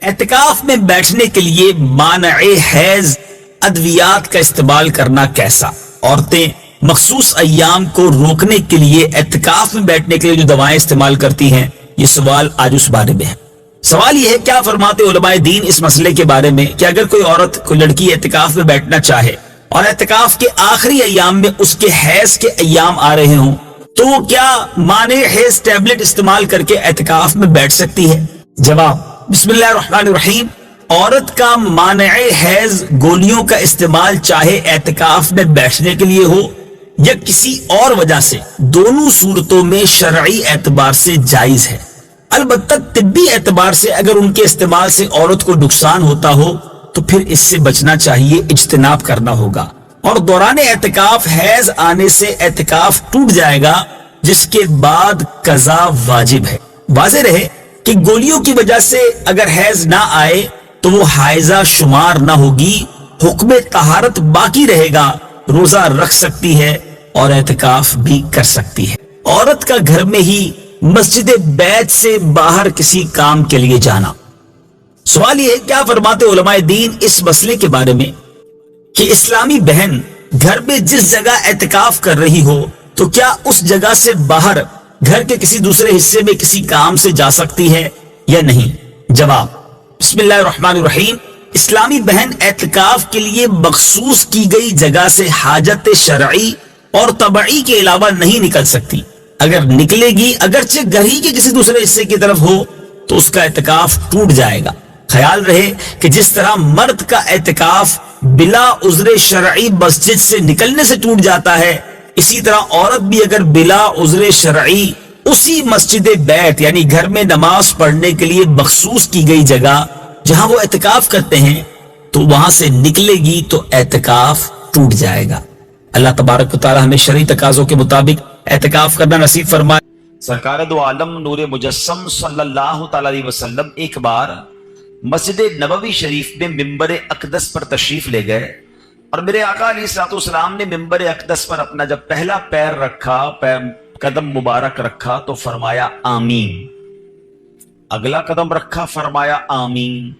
اعتکاف میں بیٹھنے کے لیے مانع حیض ادویات کا استعمال کرنا کیسا؟ عورتیں مخصوص ایام کو روکنے کے لیے اعتکاف میں بیٹھنے کے لیے جو دوائیں استعمال کرتی ہیں، یہ سوال آج اس بارے میں ہے۔ سوال یہ ہے، کیا فرماتے علماء دین اس مسئلے کے بارے میں کہ اگر کوئی عورت، کوئی لڑکی اعتکاف میں بیٹھنا چاہے اور اعتکاف کے آخری ایام میں اس کے حیض کے ایام آ رہے ہوں تو وہ کیا مانع حیض ٹیبلٹ استعمال کر کے اعتکاف میں بیٹھ سکتی ہے؟ جواب، بسم اللہ الرحمن الرحیم۔ عورت کا مانع حیض گولیوں کا استعمال چاہے اعتکاف میں بیٹھنے کے لیے ہو یا کسی اور وجہ سے، دونوں صورتوں میں شرعی اعتبار سے جائز ہے۔ البتہ طبی اعتبار سے اگر ان کے استعمال سے عورت کو نقصان ہوتا ہو تو پھر اس سے بچنا چاہیے، اجتناب کرنا ہوگا، اور دوران اعتکاف حیض آنے سے اعتکاف ٹوٹ جائے گا، جس کے بعد قضا واجب ہے۔ واضح رہے کہ گولیوں کی وجہ سے اگر حیض نہ آئے تو وہ حائضہ شمار نہ ہوگی، حکم طہارت باقی رہے گا، روزہ رکھ سکتی ہے اور اعتکاف بھی کر سکتی ہے۔ عورت کا گھر میں ہی مسجد بیت سے باہر کسی کام کے لیے جانا۔ سوال یہ ہے، کیا فرماتے علماء دین اس مسئلے کے بارے میں کہ اسلامی بہن گھر میں جس جگہ اعتکاف کر رہی ہو تو کیا اس جگہ سے باہر گھر کے کسی دوسرے حصے میں کسی کام سے جا سکتی ہے یا نہیں؟ جواب، بسم اللہ الرحمن الرحیم۔ اسلامی بہن اعتکاف کے لیے مخصوص کی گئی جگہ سے حاجت شرعی اور طبعی کے علاوہ نہیں نکل سکتی۔ اگر نکلے گی، اگرچہ گھر ہی کے کسی دوسرے حصے کی طرف ہو، تو اس کا اعتکاف ٹوٹ جائے گا۔ خیال رہے کہ جس طرح مرد کا اعتکاف بلا عذر شرعی مسجد سے نکلنے سے ٹوٹ جاتا ہے، اسی طرح عورت بھی اگر بلا عذر شرعی اسی مسجد بیت یعنی گھر میں نماز پڑھنے کے لیے مخصوص کی گئی جگہ جہاں وہ اعتکاف کرتے ہیں تو وہاں سے نکلے گی تو اعتکاف ٹوٹ جائے گا۔ اللہ تبارک و تعالی ہمیں شرعی تقاضوں کے مطابق اعتکاف کرنا نصیب فرمائے۔ سرکار دو عالم نور مجسم صلی اللہ تعالی علیہ وسلم ایک بار مسجد نبوی شریف میں ممبر اقدس پر تشریف لے گئے، اور میرے آقا علیہ الصلوۃ والسلام نے ممبر اقدس پر اپنا جب پہلا پیر رکھا، قدم مبارک رکھا تو فرمایا آمین۔ اگلا قدم رکھا، فرمایا آمین۔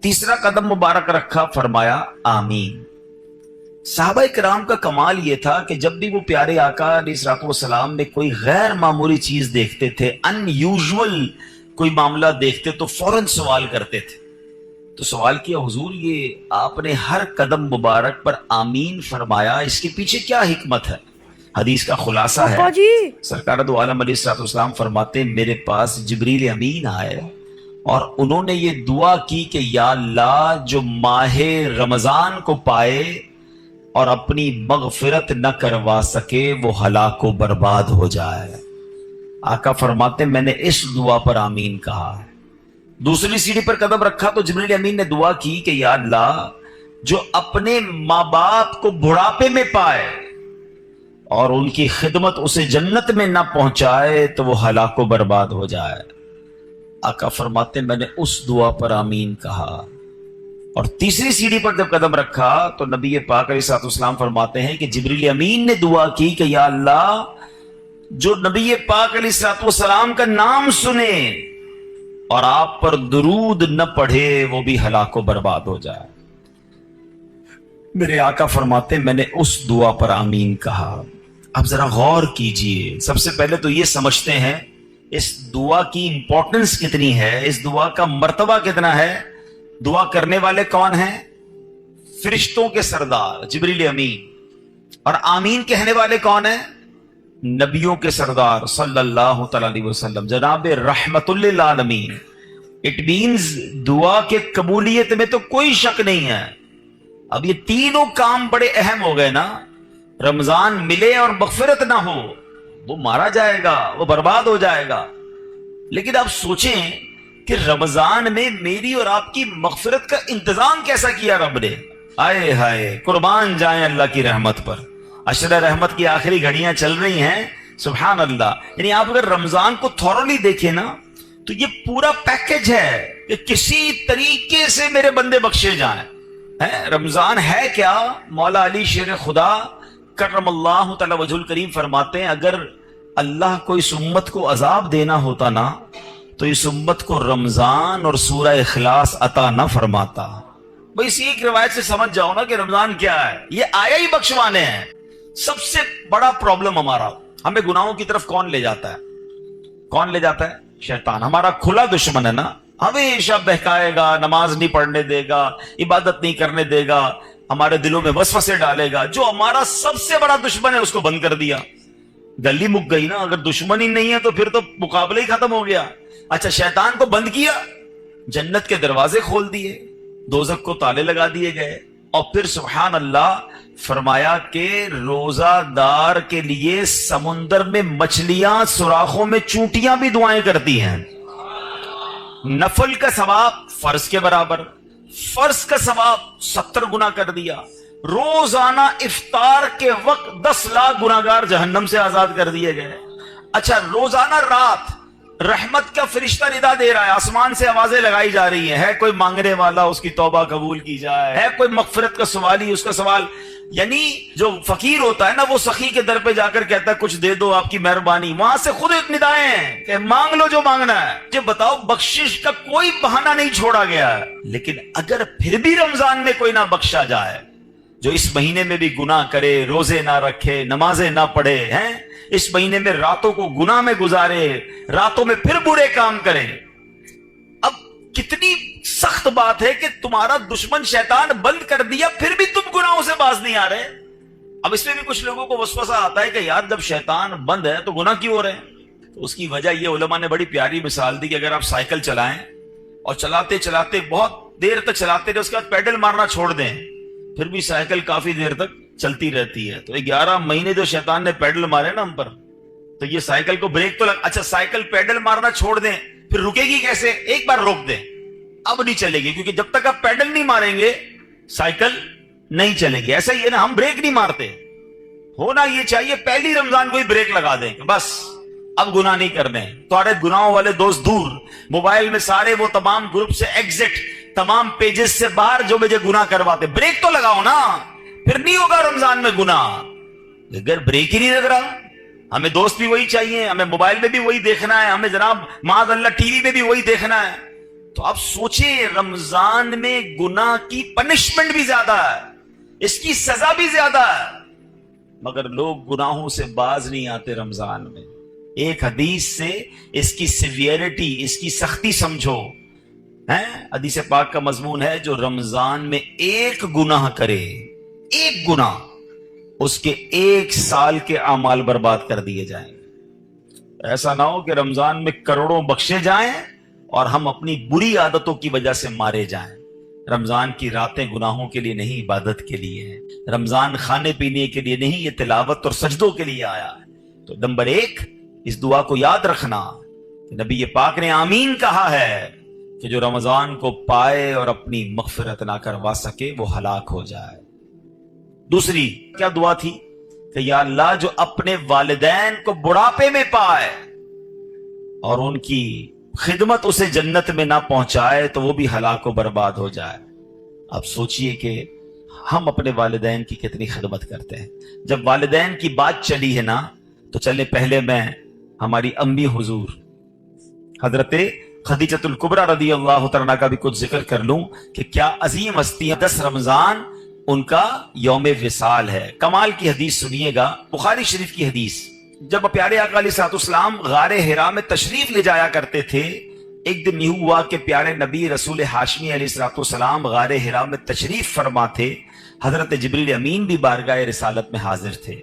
تیسرا قدم مبارک رکھا، فرمایا آمین۔ صحابہ کرام کا کمال یہ تھا کہ جب بھی وہ پیارے آقا علیہ الصلوۃ والسلام میں کوئی غیر معمولی چیز دیکھتے تھے، ان یوزول کوئی معاملہ دیکھتے تو فوراً سوال کرتے تھے۔ تو سوال کیا، حضور یہ آپ نے ہر قدم مبارک پر آمین فرمایا، اس کے پیچھے کیا حکمت ہے؟ حدیث کا خلاصہ ہے، سرکار دو عالم علیہ الصلوۃ والسلام فرماتے ہیں میرے پاس جبریل امین آئے اور انہوں نے یہ دعا کی کہ یا اللہ جو ماہ رمضان کو پائے اور اپنی مغفرت نہ کروا سکے وہ ہلاک و برباد ہو جائے۔ آقا فرماتے میں نے اس دعا پر آمین کہا ہے۔ دوسری سیڑھی پر قدم رکھا تو جبریل امین نے دعا کی کہ یا اللہ جو اپنے ماں باپ کو بڑھاپے میں پائے اور ان کی خدمت اسے جنت میں نہ پہنچائے تو وہ ہلاک و برباد ہو جائے۔ آقا فرماتے میں نے اس دعا پر آمین کہا۔ اور تیسری سیڑھی پر جب قدم رکھا تو نبی پاک علیہ الصلوۃ والسلام فرماتے ہیں کہ جبریل امین نے دعا کی کہ یا اللہ جو نبی پاک علیہ الصلوۃ والسلام کا نام سنے اور آپ پر درود نہ پڑھے وہ بھی ہلاک و برباد ہو جائے۔ میرے آقا فرماتے میں نے اس دعا پر آمین کہا۔ اب ذرا غور کیجئے، سب سے پہلے تو یہ سمجھتے ہیں اس دعا کی امپورٹنس کتنی ہے، اس دعا کا مرتبہ کتنا ہے۔ دعا کرنے والے کون ہیں؟ فرشتوں کے سردار جبریل امین۔ اور آمین کہنے والے کون ہیں؟ نبیوں کے سردار صلی اللہ تعالی علیہ وسلم، جناب رحمت للعالمین۔ اٹ مینز دعا کے قبولیت میں تو کوئی شک نہیں ہے۔ اب یہ تینوں کام بڑے اہم ہو گئے نا، رمضان ملے اور مغفرت نہ ہو وہ مارا جائے گا، وہ برباد ہو جائے گا۔ لیکن آپ سوچیں کہ رمضان میں میری اور آپ کی مغفرت کا انتظام کیسا کیا رب نے۔ آئے ہائے، قربان جائیں اللہ کی رحمت پر۔ عشر رحمت کی آخری گھڑیاں چل رہی ہیں، سبحان اللہ۔ یعنی آپ اگر رمضان کو تھورلی دیکھیں نا تو یہ پورا پیکج ہے کہ کسی طریقے سے میرے بندے بخشے جائیں۔ رمضان ہے کیا؟ مولا علی شیر خدا کرم اللہ تعالی وجہ الکریم فرماتے ہیں اگر اللہ کو اس امت کو عذاب دینا ہوتا نا تو اس امت کو رمضان اور سورہ اخلاص عطا نہ فرماتا۔ بھئی اسی ایک روایت سے سمجھ جاؤ نا کہ رمضان کیا ہے، یہ آیا ہی بخشوانے ہیں۔ سب سے بڑا پرابلم ہمارا، ہمیں گناہوں کی طرف کون لے جاتا ہے؟ کون لے جاتا ہے؟ شیطان، ہمارا کھلا دشمن ہے نا، ہمیشہ بہکائے گا، نماز نہیں پڑھنے دے گا، عبادت نہیں کرنے دے گا، ہمارے دلوں میں وسوسے ڈالے گا۔ جو ہمارا سب سے بڑا دشمن ہے اس کو بند کر دیا، گلی مک گئی نا۔ اگر دشمن ہی نہیں ہے تو پھر تو مقابلہ ہی ختم ہو گیا۔ اچھا، شیطان کو بند کیا، جنت کے دروازے کھول دیے، دوزخ کو تالے لگا دیے گئے، اور پھر سبحان اللہ فرمایا کہ روزہ دار کے لیے سمندر میں مچھلیاں سوراخوں میں چونٹیاں بھی دعائیں کرتی ہیں۔ نفل کا ثواب فرض کے برابر، فرض کا ثواب 70 گنا کر دیا۔ روزانہ افطار کے وقت 10 لاکھ گناہگار جہنم سے آزاد کر دیے گئے۔ اچھا، روزانہ رات رحمت کا فرشتہ ندا دے رہا ہے، آسمان سے آوازیں لگائی جا رہی ہیں، ہے کوئی مانگنے والا اس کی توبہ قبول کی جائے، ہے کوئی مغفرت کا سوالی اس کا سوال۔ یعنی جو فقیر ہوتا ہے نا، وہ سخی کے در پہ جا کر کہتا ہے کچھ دے دو آپ کی مہربانی، وہاں سے خود ندائیں ہیں کہ مانگ لو جو مانگنا ہے۔ جو بتاؤ، بخشش کا کوئی بہانہ نہیں چھوڑا گیا ہے۔ لیکن اگر پھر بھی رمضان میں کوئی نہ بخشا جائے، جو اس مہینے میں بھی گناہ کرے، روزے نہ رکھے، نمازیں نہ پڑھے، ہیں اس مہینے میں راتوں کو گناہ میں گزارے، راتوں میں پھر برے کام کرے، اب کتنی سخت بات ہے کہ تمہارا دشمن شیطان بند کر دیا، پھر بھی تم گناہوں سے باز نہیں آ رہے۔ اب اس میں بھی کچھ لوگوں کو وسوسہ آتا ہے کہ یار جب شیطان بند ہے تو گناہ کیوں ہو رہے ہیں؟ تو اس کی وجہ یہ علماء نے بڑی پیاری مثال دی کہ اگر آپ سائیکل چلائیں اور چلاتے چلاتے بہت دیر تک چلاتے رہے، اس کے بعد پیڈل مارنا چھوڑ دیں، پھر بھی سائیکل کافی دیر تک چلتی رہتی ہے۔ تو 11 مہینے جو شیطان نے پیڈل مارے نا ہم پر، تو یہ سائیکل کو بریک تو اچھا سائیکل پیڈل مارنا چھوڑ دیں، پھر رکے گی کیسے؟ ایک بار روک دیں، اب نہیں چلے گی، کیونکہ جب تک آپ پیڈل نہیں ماریں گے سائیکل نہیں چلے گی۔ ایسا ہی ہے نا، ہم بریک نہیں مارتے، ہونا یہ چاہیے پہلی رمضان کو ہی بریک لگا دیں کہ بس اب گناہ نہیں کرنے۔ تمہارے گناہوں والے دوست دور، موبائل میں سارے وہ تمام گروپ سے ایگزٹ، تمام پیجز سے باہر جو مجھے گناہ کرواتے، بریک تو لگاؤ نا، پھر نہیں ہوگا رمضان میں گناہ۔ اگر بریک ہی نہیں لگ رہا، ہمیں دوست بھی وہی چاہیے، ہمیں موبائل میں بھی وہی دیکھنا ہے، ہمیں جناب معاذ اللہ ٹی وی میں بھی وہی دیکھنا ہے، تو آپ سوچیں رمضان میں گناہ کی پنشمنٹ بھی زیادہ ہے، اس کی سزا بھی زیادہ ہے، مگر لوگ گناہوں سے باز نہیں آتے رمضان میں۔ ایک حدیث سے اس کی سیویرٹی، اس کی سختی سمجھو۔ حدیث پاک کا مضمون ہے جو رمضان میں ایک گناہ کرے، ایک گناہ، اس کے 1 سال کے اعمال برباد کر دیے جائیں گے۔ ایسا نہ ہو کہ رمضان میں کروڑوں بخشے جائیں اور ہم اپنی بری عادتوں کی وجہ سے مارے جائیں۔ رمضان کی راتیں گناہوں کے لیے نہیں، عبادت کے لیے ہیں۔ رمضان کھانے پینے کے لیے نہیں، یہ تلاوت اور سجدوں کے لیے آیا ہے۔ تو نمبر 1 اس دعا کو یاد رکھنا کہ نبی پاک نے آمین کہا ہے کہ جو رمضان کو پائے اور اپنی مغفرت نہ کروا سکے وہ ہلاک ہو جائے۔ دوسری کیا دعا تھی کہ یا اللہ جو اپنے والدین کو بڑھاپے میں پائے اور ان کی خدمت اسے جنت میں نہ پہنچائے تو وہ بھی ہلاک و برباد ہو جائے۔ اب سوچئے کہ ہم اپنے والدین کی کتنی خدمت کرتے ہیں۔ جب والدین کی بات چلی ہے نا تو چلے پہلے میں ہماری امی حضور حضرت خدیجۃ الکبریٰ رضی اللہ تعالیٰ عنہا کا بھی کچھ ذکر کر لوں کہ کیا عظیم ہستیاں، 10 رمضان ان کا یوم وصال ہے۔ کمال کی حدیث سنیے گا، بخاری شریف کی حدیث۔ جب پیارے آقا علیہ الصلوۃ والسلام غار حرا میں تشریف لے جایا کرتے تھے، ایک دن یہ ہوا کہ پیارے نبی رسول ہاشمی علیہ الصلوۃ والسلام غار حرا میں تشریف فرما تھے، حضرت جبریل امین بھی بارگاہ رسالت میں حاضر تھے۔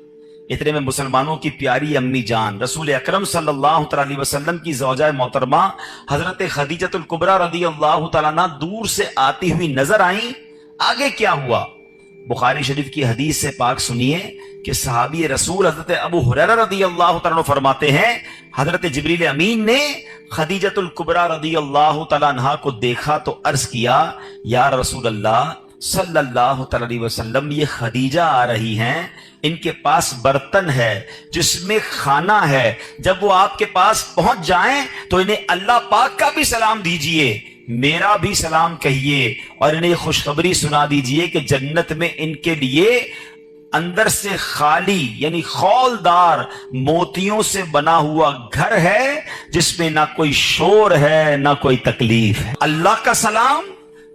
اتنے میں مسلمانوں کی پیاری امی جان رسول اکرم صلی اللہ تعالی علیہ وسلم کی زوجہ محترمہ حضرت خدیجۃ الکبریٰ رضی اللہ تعالیٰ عنہا دور سے آتی ہوئی نظر آئیں۔ آگے کیا ہوا؟ بخاری شریف کی حدیث سے پاک سنیے کہ صحابی رسول حضرت ابو ہریرہ رضی اللہ تعالیٰ عنہ فرماتے ہیں حضرت جبریل امین نے خدیجۃ الکبریٰ رضی اللہ تعالیٰ عنہا کو دیکھا تو عرض کیا، یا رسول اللہ صلی اللہ تعالیٰ علیہ وسلم، یہ خدیجہ آ رہی ہیں، ان کے پاس برتن ہے جس میں کھانا ہے، جب وہ آپ کے پاس پہنچ جائیں تو انہیں اللہ پاک کا بھی سلام دیجئے، میرا بھی سلام کہیے، اور انہیں خوشخبری سنا دیجئے کہ جنت میں ان کے لیے اندر سے خالی یعنی خولدار موتیوں سے بنا ہوا گھر ہے جس میں نہ کوئی شور ہے نہ کوئی تکلیف ہے۔ اللہ کا سلام،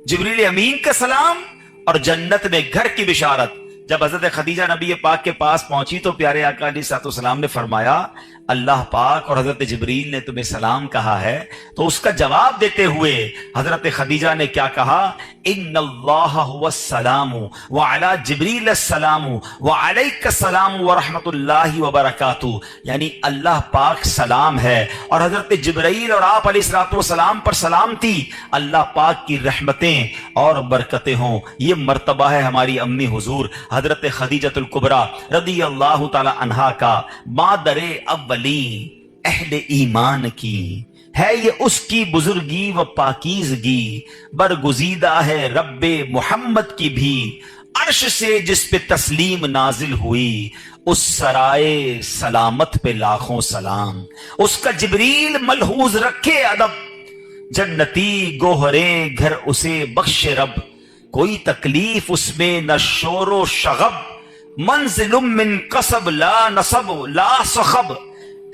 جبریل امین کا سلام اور جنت میں گھر کی بشارت۔ جب حضرت خدیجہ نبی پاک کے پاس پہنچی تو پیارے آقا علیہ الصلوۃ والسلام نے فرمایا اللہ پاک اور حضرت جبریل نے تمہیں سلام کہا ہے۔ تو اس کا جواب دیتے ہوئے حضرت خدیجہ نے کیا کہا؟ ان اللہ هو السلام وعلی جبریل السلام وعلیک السلام ورحمۃ اللہ وبرکاتہ، یعنی اللہ پاک سلام ہے اور حضرت جبرائیل اور آپ علیہ الصلوۃ والسلام پر سلامتی، اللہ پاک کی رحمتیں اور برکتیں ہوں۔ یہ مرتبہ ہے ہماری امی حضور حضرت خدیجہ الکبریٰ رضی اللہ تعالی عنہا کا، مادر اولین اہل ایمان کی ہے یہ اس کی بزرگی و پاکیزگی، برگزیدہ ہے رب محمد کی بھی، عرش سے جس پہ تسلیم نازل ہوئی، اس سرائے سلامت پہ لاکھوں سلام، اس کا جبریل ملحوظ رکھے ادب، جنتی گوہرے گھر اسے بخش رب، کوئی تکلیف اس میں نہ شور و شغب، منزل من قصب لا نصب لا صخب،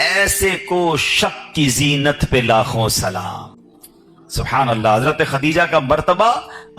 ایسے کو شک کی زینت پہ لاکھوں سلام۔ سبحان اللہ۔ حضرت خدیجہ کا مرتبہ،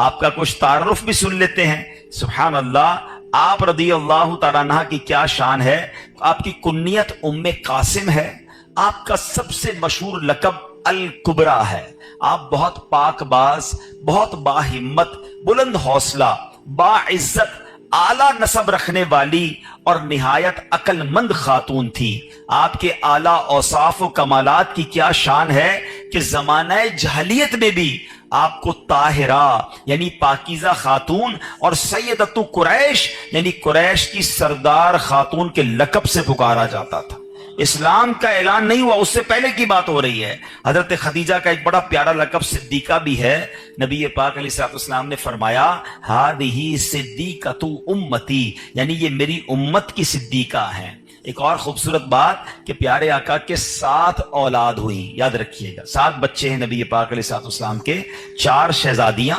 آپ کا کچھ تعارف بھی سن لیتے ہیں۔ سبحان اللہ، آپ رضی اللہ تعالیٰ عنہ کی کیا شان ہے۔ آپ کی کنیت ام قاسم ہے، آپ کا سب سے مشہور لقب الکبریٰ ہے۔ آپ بہت پاک باز، بہت باہمت، بلند حوصلہ، باعزت، اعلیٰ نسب رکھنے والی اور نہایت عقل مند خاتون تھی۔ آپ کے اعلیٰ اوصاف و کمالات کی کیا شان ہے کہ زمانہ جاہلیت میں بھی آپ کو طاہرہ یعنی پاکیزہ خاتون اور سیدۃ قریش یعنی قریش کی سردار خاتون کے لقب سے پکارا جاتا تھا۔ اسلام کا اعلان نہیں ہوا، اس سے پہلے کی بات ہو رہی ہے۔ حضرت خدیجہ کا ایک بڑا پیارا لقب صدیقہ بھی ہے۔ نبی پاک علیہ الصلوۃ والسلام نے فرمایا ہذہ صدیقۃ امتی، یعنی یہ میری امت کی صدیقہ ہیں۔ ایک اور خوبصورت بات کہ پیارے آقا کے 7 اولاد ہوئی، یاد رکھیے گا 7 بچے ہیں نبی پاک علیہ الصلوۃ والسلام کے، 4 شہزادیاں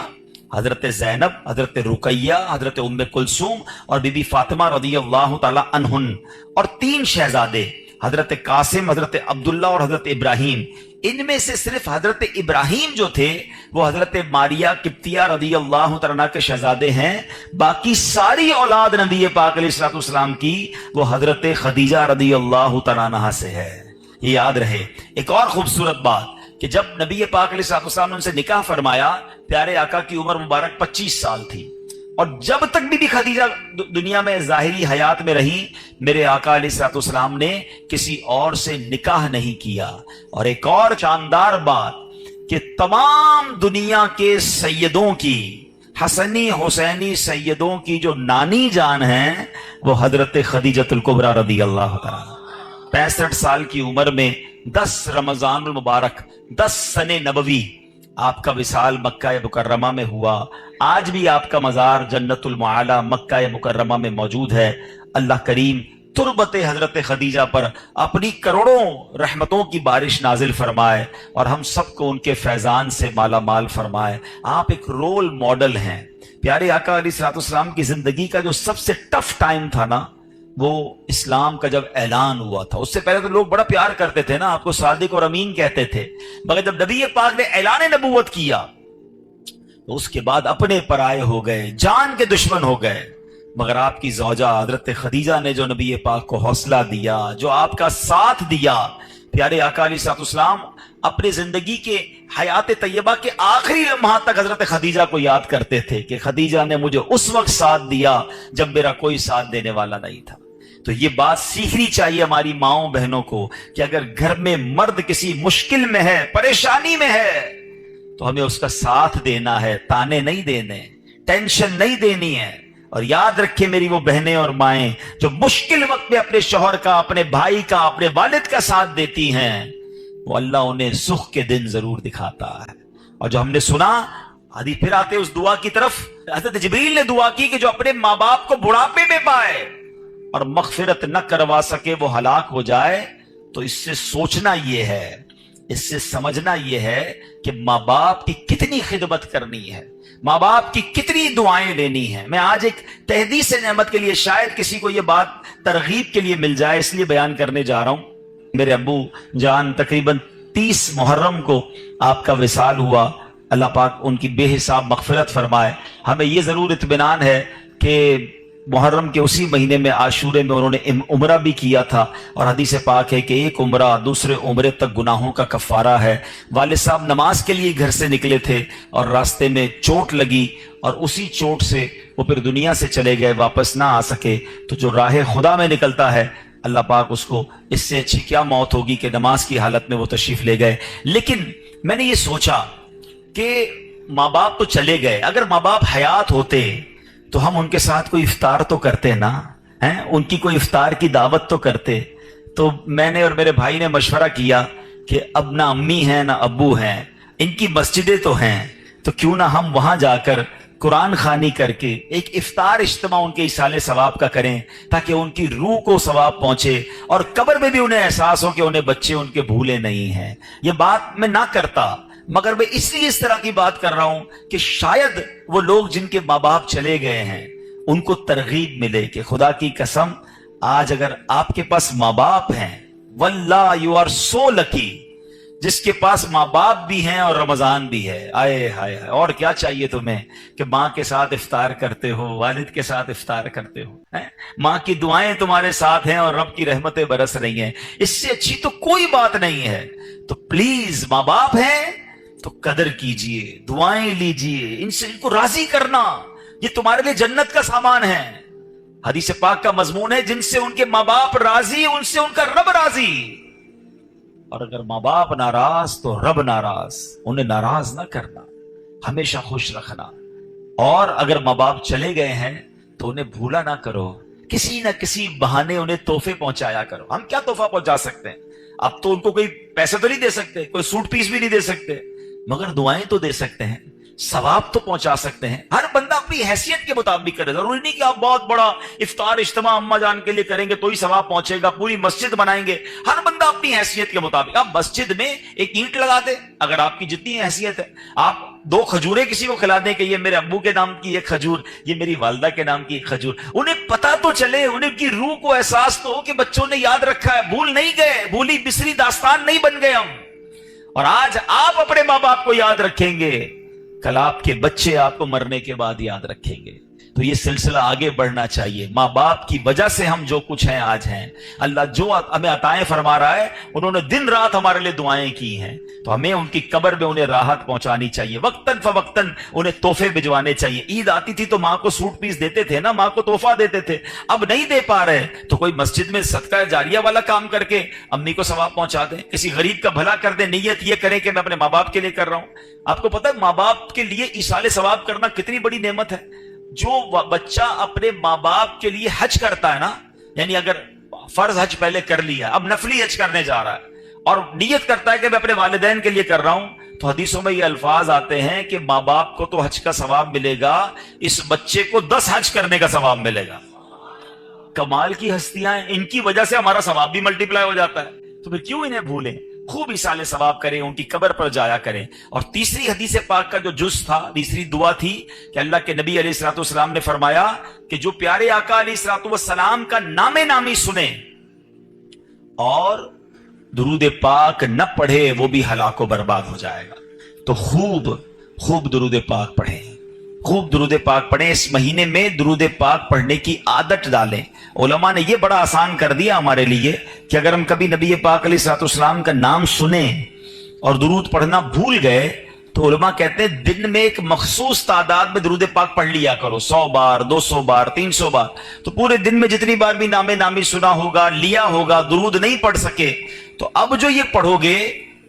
حضرت زینب، حضرت رقیہ، حضرت ام کلثوم اور بی بی فاطمہ رضی اللہ تعالی عنہن، اور 3 شہزادے حضرت قاسم، حضرت عبداللہ اور حضرت ابراہیم۔ ان میں سے صرف حضرت ابراہیم جو تھے وہ حضرت ماریہ قبطیہ رضی اللہ تعالیٰ عنہ کے شہزادے ہیں، باقی ساری اولاد نبی پاک علیہ الصلوۃ والسلام کی وہ حضرت خدیجہ رضی اللہ تعالیٰ عنہ سے ہے۔ یہ یاد رہے۔ ایک اور خوبصورت بات کہ جب نبی پاک علیہ الصلوۃ والسلام نے ان سے نکاح فرمایا، پیارے آقا کی عمر مبارک 25 سال تھی، اور جب تک بھی خدیجہ دنیا میں ظاہری حیات میں رہی، میرے آقا علیہ الصلوۃ والسلام نے کسی اور سے نکاح نہیں کیا۔ اور ایک اور شاندار بات کہ تمام دنیا کے سیدوں کی، حسنی حسینی سیدوں کی جو نانی جان ہیں وہ حضرت خدیجہ الکبریٰ رضی اللہ تعالیٰ، 65 سال کی عمر میں 10 رمضان المبارک 10 سن نبوی آپ کا وصال مکہ مکرمہ میں ہوا۔ آج بھی آپ کا مزار جنت المعالی مکہ مکرمہ میں موجود ہے۔ اللہ کریم تربت حضرت خدیجہ پر اپنی کروڑوں رحمتوں کی بارش نازل فرمائے اور ہم سب کو ان کے فیضان سے مالا مال فرمائے۔ آپ ایک رول ماڈل ہیں۔ پیارے آقا علیہ الصلوۃ والسلام کی زندگی کا جو سب سے ٹف ٹائم تھا نا، وہ اسلام کا جب اعلان ہوا تھا۔ اس سے پہلے تو لوگ بڑا پیار کرتے تھے نا، آپ کو صادق اور امین کہتے تھے، مگر جب نبی پاک نے اعلان نبوت کیا تو اس کے بعد اپنے پرائے ہو گئے، جان کے دشمن ہو گئے۔ مگر آپ کی زوجہ حضرت خدیجہ نے جو نبی پاک کو حوصلہ دیا، جو آپ کا ساتھ دیا، پیارے آقا علیہ الصلوۃ والسلام اپنی زندگی کے حیات طیبہ کے آخری لمحات تک حضرت خدیجہ کو یاد کرتے تھے کہ خدیجہ نے مجھے اس وقت ساتھ دیا جب میرا کوئی ساتھ دینے والا نہیں تھا۔ تو یہ بات سیکھنی چاہیے ہماری ماؤں بہنوں کو کہ اگر گھر میں مرد کسی مشکل میں ہے، پریشانی میں ہے، تو ہمیں اس کا ساتھ دینا ہے، تانے نہیں دینے، ٹینشن نہیں دینی ہے۔ اور یاد رکھیں میری وہ بہنیں اور مائیں جو مشکل وقت میں اپنے شوہر کا، اپنے بھائی کا، اپنے والد کا ساتھ دیتی ہیں، وہ اللہ انہیں سکھ کے دن ضرور دکھاتا ہے۔ اور جو ہم نے سنا، آدھی پھر آتے اس دعا کی طرف، حضرت جبریل نے دعا کی کہ جو اپنے ماں باپ کو بڑھاپے میں پائے اور مغفرت نہ کروا سکے وہ ہلاک ہو جائے۔ تو اس سے سوچنا یہ ہے اس سے سمجھنا یہ ہے کہ ماں باپ کی کتنی خدمت کرنی ہے، ماں باپ کی کتنی دعائیں لینی ہیں۔ میں آج ایک تحدیث نعمت کے لیے، شاید کسی کو یہ بات ترغیب کے لیے مل جائے، اس لیے بیان کرنے جا رہا ہوں۔ میرے ابو جان تقریباً 30 محرم کو آپ کا وصال ہوا، اللہ پاک ان کی بے حساب مغفرت فرمائے۔ ہمیں یہ ضرور اطمینان ہے کہ محرم کے اسی مہینے میں عاشورے میں انہوں نے عمرہ بھی کیا تھا، اور حدیث پاک ہے کہ ایک عمرہ دوسرے عمرے تک گناہوں کا کفارہ ہے۔ والد صاحب نماز کے لیے گھر سے نکلے تھے اور راستے میں چوٹ لگی، اور اسی چوٹ سے وہ پھر دنیا سے چلے گئے، واپس نہ آ سکے۔ تو جو راہ خدا میں نکلتا ہے، اللہ پاک اس کو، اس سے اچھی کیا موت ہوگی کہ نماز کی حالت میں وہ تشریف لے گئے۔ لیکن میں نے یہ سوچا کہ ماں باپ تو چلے گئے، اگر ماں باپ حیات ہوتے تو ہم ان کے ساتھ کوئی افطار تو کرتے نا، ان کی کوئی افطار کی دعوت تو کرتے۔ تو میں نے اور میرے بھائی نے مشورہ کیا کہ اب نہ امی ہیں نہ ابو ہیں، ان کی مسجدیں تو ہیں، تو کیوں نہ ہم وہاں جا کر قرآن خوانی کر کے ایک افطار اجتماع ان کے ایصال ثواب کا کریں، تاکہ ان کی روح کو ثواب پہنچے، اور قبر میں بھی انہیں احساس ہو کہ انہیں بچے ان کے بھولے نہیں ہیں۔ یہ بات میں نہ کرتا، مگر میں اس لیے اس طرح کی بات کر رہا ہوں کہ شاید وہ لوگ جن کے ماں باپ چلے گئے ہیں ان کو ترغیب ملے کہ خدا کی قسم، آج اگر آپ کے پاس ماں باپ ہیں، واللہ یو آر سو لکی، جس کے پاس ماں باپ بھی ہیں اور رمضان بھی ہے، آئے ہائے، اور کیا چاہیے تمہیں کہ ماں کے ساتھ افطار کرتے ہو، والد کے ساتھ افطار کرتے ہو، ماں کی دعائیں تمہارے ساتھ ہیں اور رب کی رحمتیں برس رہی ہیں، اس سے اچھی تو کوئی بات نہیں ہے۔ تو پلیز ماں باپ ہیں تو قدر کیجئے، دعائیں لیجئے، ان سے ان کو راضی کرنا، یہ تمہارے لیے جنت کا سامان ہے۔ حدیث پاک کا مضمون ہے، جن سے ان کے ماں باپ راضی ان سے ان کا رب راضی، اور اگر ماں باپ ناراض تو رب ناراض، انہیں ناراض نہ کرنا، ہمیشہ خوش رکھنا۔ اور اگر ماں باپ چلے گئے ہیں تو انہیں بھولا نہ کرو، کسی نہ کسی بہانے انہیں تحفے پہنچایا کرو۔ ہم کیا تحفہ پہنچا سکتے ہیں؟ اب تو ان کو کوئی پیسے تو نہیں دے سکتے، کوئی سوٹ پیس بھی نہیں دے سکتے، مگر دعائیں تو دے سکتے ہیں، ثواب تو پہنچا سکتے ہیں۔ ہر بندہ اپنی حیثیت کے مطابق کرے، ضروری نہیں کہ آپ بہت بڑا افطار اجتماع اماں جان کے لیے کریں گے تو ہی ثواب پہنچے گا، پوری مسجد بنائیں گے، ہر بندہ اپنی حیثیت کے مطابق۔ آپ مسجد میں ایک اینٹ لگا دیں، اگر آپ کی جتنی حیثیت ہے، آپ 2 کھجوریں کسی کو کھلا دیں کہ یہ میرے ابو کے نام کی ایک کھجور، یہ میری والدہ کے نام کی ایک کھجور، انہیں پتا تو چلے، انہیں کی روح کو احساس تو ہو کہ بچوں نے یاد رکھا ہے، بھول نہیں گئے، بھولی بسری داستان نہیں بن گئے ہم۔ اور آج آپ اپنے ماں باپ کو یاد رکھیں گے، کل آپ کے بچے آپ کو مرنے کے بعد یاد رکھیں گے۔ تو یہ سلسلہ آگے بڑھنا چاہیے۔ ماں باپ کی وجہ سے ہم جو کچھ ہیں آج ہیں، اللہ جو ہمیں عطائیں فرما رہا ہے، انہوں نے دن رات ہمارے لیے دعائیں کی ہیں، تو ہمیں ان کی قبر میں انہیں راحت پہنچانی چاہیے، وقتاً فوقتاً انہیں تحفے بھجوانے چاہیے۔ عید آتی تھی تو ماں کو سوٹ پیس دیتے تھے نا، ماں کو تحفہ دیتے تھے، اب نہیں دے پا رہے تو کوئی مسجد میں صدقہ جاریہ والا کام کر کے امی کو ثواب پہنچا دیں، کسی غریب کا بھلا کر دیں، نیت یہ کریں کہ میں اپنے ماں باپ کے لیے کر رہا ہوں۔ آپ کو پتہ ہے ماں باپ کے لیے ایصال ثواب کرنا کتنی بڑی نعمت ہے؟ جو بچہ اپنے ماں باپ کے لیے حج کرتا ہے نا، یعنی اگر فرض حج پہلے کر لیا، اب نفلی حج کرنے جا رہا ہے اور نیت کرتا ہے کہ میں اپنے والدین کے لیے کر رہا ہوں، تو حدیثوں میں یہ الفاظ آتے ہیں کہ ماں باپ کو تو حج کا ثواب ملے گا، اس بچے کو 10 حج کرنے کا ثواب ملے گا۔ کمال کی ہستیاں ہیں، ان کی وجہ سے ہمارا ثواب بھی ملٹی پلائی ہو جاتا ہے، تو پھر کیوں انہیں بھولیں؟ خوب ایصال ثواب کریں، ان کی قبر پر جایا کریں۔ اور تیسری حدیث پاک کا جو جز تھا، تیسری دعا تھی کہ اللہ کے نبی علیہ الصلوۃ والسلام نے فرمایا کہ جو پیارے آقا علیہ الصلوۃ والسلام کا نام نامی سنے اور درود پاک نہ پڑھے وہ بھی ہلاک و برباد ہو جائے گا۔ تو خوب درود پاک پڑھیں، خوب درود پاک پڑھیں، اس مہینے میں درود پاک پڑھنے کی عادت ڈالیں۔ علماء نے یہ بڑا آسان کر دیا ہمارے لیے کہ اگر ہم کبھی نبی پاک علیہ الصلوۃ والسلام کا نام سنیں اور درود پڑھنا بھول گئے تو علماء کہتے ہیں دن میں ایک مخصوص تعداد میں درود پاک پڑھ لیا کرو، 100 بار، 200 بار، 300 بار، تو پورے دن میں جتنی بار بھی نام نامی سنا ہوگا، لیا ہوگا، درود نہیں پڑھ سکے تو اب جو یہ پڑھو گے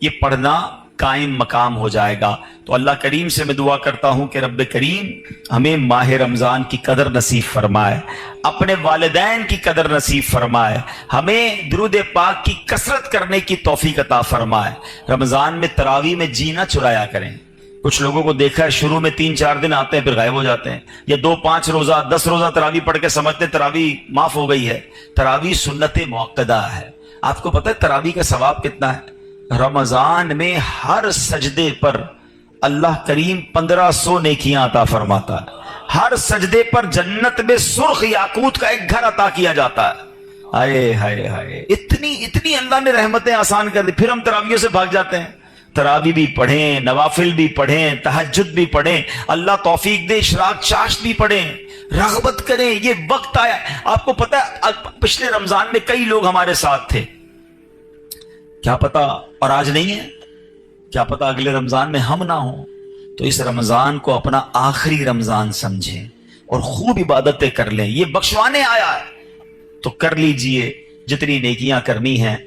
یہ پڑھنا قائم مقام ہو جائے گا۔ تو اللہ کریم سے میں دعا کرتا ہوں کہ رب کریم ہمیں ماہ رمضان کی قدر نصیب فرمائے، اپنے والدین کی قدر نصیب فرمائے، ہمیں درود پاک کی کثرت کرنے کی توفیق عطا فرمائے۔ رمضان میں تراویح میں جینا چرایا کریں۔ کچھ لوگوں کو دیکھا ہے شروع میں 3-4 دن آتے ہیں پھر غائب ہو جاتے ہیں، یا 2-5 روزہ 10 روزہ تراویح پڑھ کے سمجھتے ہیں تراویح معاف ہو گئی ہے۔ تراویح سنت موقدہ ہے۔ آپ کو پتہ ہے تراویح کا ثواب کتنا ہے؟ رمضان میں ہر سجدے پر اللہ کریم 1500 نیکیاں عطا فرماتا ہے. ہر سجدے پر جنت میں سرخ یاقوت کا ایک گھر عطا کیا جاتا ہے. ہائے ہائے ہائے، اتنی اللہ نے رحمتیں آسان کر دی. پھر ہم تراویحوں سے بھاگ جاتے ہیں. تراویح بھی پڑھیں، نوافل بھی پڑھیں، تہجد بھی پڑھیں، اللہ توفیق دے اشراق چاشت بھی پڑھیں، رغبت کریں. یہ وقت آیا. آپ کو پتا ہے پچھلے رمضان میں کئی لوگ ہمارے ساتھ تھے، کیا پتا اور آج نہیں ہے، کیا پتا اگلے رمضان میں ہم نہ ہوں. تو اس رمضان کو اپنا آخری رمضان سمجھیں اور خوب عبادتیں کر لیں. یہ بخشوانے آیا ہے تو کر لیجئے جتنی نیکیاں کرنی ہیں.